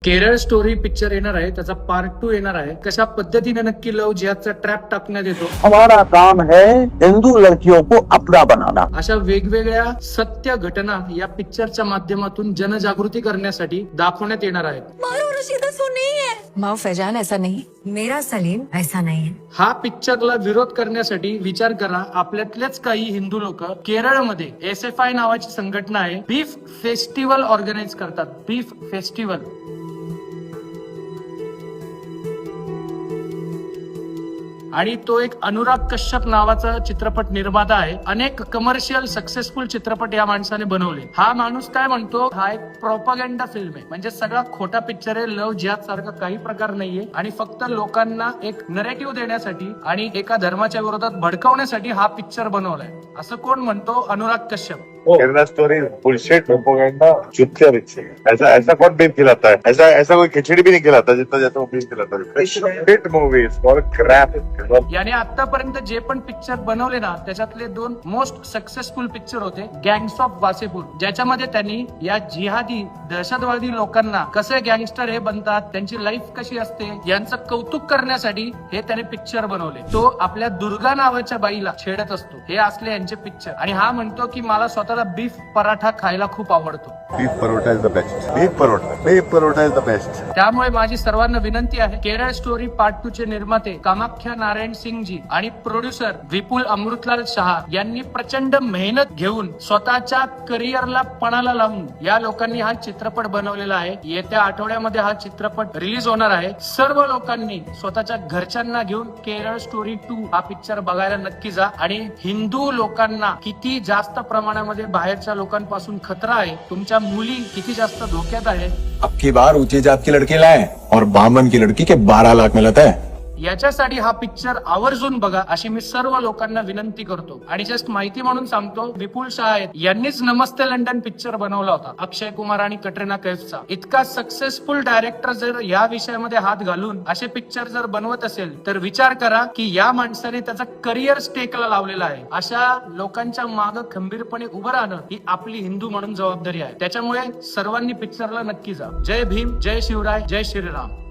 Kerala story picture येणार आहे, त्याचा पार्ट 2 येणार आहे. कशा पद्धतीने नक्की लव जिहादचा ट्रॅप टाकण्यात येतो, हमारा काम है हिंदू लड़कियों को अपना बनाना। अशा वेगवेगळ्या सत्य घटना या पिक्चरच्या माध्यमातून जनजागृती करण्यासाठी दाखवण्यात येणार आहेत. मारो रशीदा सो नहीं है। माँ फैजान ऐसा नहीं, मेरा सलीम ऐसा नहीं है। हा पिक्चरला विरोध करण्यासाठी विचार करा, आपल्यातलेच काही हिंदू लोक केरळमध्ये SFI नावाची संघटना आहे, बीफ फेस्टिवल ऑर्गनाईज करतात. बीफ फेस्टिवल आणि तो एक अनुराग कश्यप नावाचा चित्रपट निर्माता आहे. अनेक कमर्शियल सक्सेसफुल चित्रपट या माणसाने बनवले. हा माणूस काय म्हणतो, हा एक प्रोपागंडा फिल्म आहे, म्हणजे सगळा खोटा पिक्चर आहे. लव जिहाद सारखा काही प्रकार नाहीये आणि फक्त लोकांना एक नरेटिव्ह देण्यासाठी आणि एका धर्माच्या विरोधात भडकवण्यासाठी हा पिक्चर बनवलाय, असं कोण म्हणतो? Anurag Kashyap. Kerala story bullshit propaganda चुतिया पिक्चर। ऐसा कौन बीफ खिलाता है? ऐसा कोई खिचड़ी भी नहीं खिलाता जितना जैसा वो बीफ खिलाता है। Hit movies for crap. याने आतापर्यंत जे पण पिक्चर बनवले ना, त्याच्यातले 2 मोस्ट सक्सेसफुल पिक्चर होते गँग्स ऑफ वासेपूर, ज्याच्यामध्ये त्यांनी या जिहादी दहशतवादी लोकांना कसे गँगस्टर हे बनतात, त्यांची लाईफ कशी असते यांचं कौतुक करण्यासाठी हे त्याने पिक्चर बनवले. तो आपल्या दुर्गा नावाच्या बाईला छेडत असतो. हे असले यांचे पिक्चर. आणि हा म्हणतो की मला स्वतःला बीफ पराठा खायला खूप आवडतो. Beef paratha is the best. Beef paratha is the best. त्यामुळे माझी सर्वांना विनंती आहे, केरळ स्टोरी पार्ट 2 चे निर्माते कामाख्या नारायण सिंग जी आणि प्रोड्युसर विपुल अमृतलाल शहा यांनी प्रचंड मेहनत घेऊन स्वतःच्या करिअरला पणाला लावून या लोकांनी हा चित्रपट बनवलेला आहे. येत्या आठवड्यामध्ये हा चित्रपट रिलीज होणार आहे. सर्व लोकांनी स्वतःच्या घरच्यांना घेऊन केरळ स्टोरी 2 हा पिक्चर बघायला नक्की जा. आणि हिंदू लोकांना किती जास्त प्रमाणामध्ये बाहेरच्या लोकांपासून खतरा आहे, तुमच्या मुली किती जास्त धोक्यात आहे, अब की बार ऊंची जात की लड़की लाए और बामन की लड़की के 12 लाख मिलता है। याच्यासाठी हा पिक्चर आवर्जून बघा अशी मी सर्व लोकांना विनंती करतो. आणि जस्ट माहिती म्हणून सांगतो, विपुल शाह यांनीच नमस्ते लंडन पिक्चर बनवला होता अक्षय कुमार आणि कटरीना कैफचा. इतका सक्सेसफुल डायरेक्टर जर या विषयामध्ये हात घालून असे पिक्चर जर बनवत असेल तर विचार करा की या माणसाने त्याचा करिअर स्टेकला लावलेला आहे. अशा लोकांच्या मागे खंबीरपणे उभं राहणं ही आपली हिंदू म्हणून जबाबदारी आहे. त्याच्यामुळे सर्वांनी पिक्चरला नक्की जा. जय भीम, जय शिवराय, जय श्रीराम.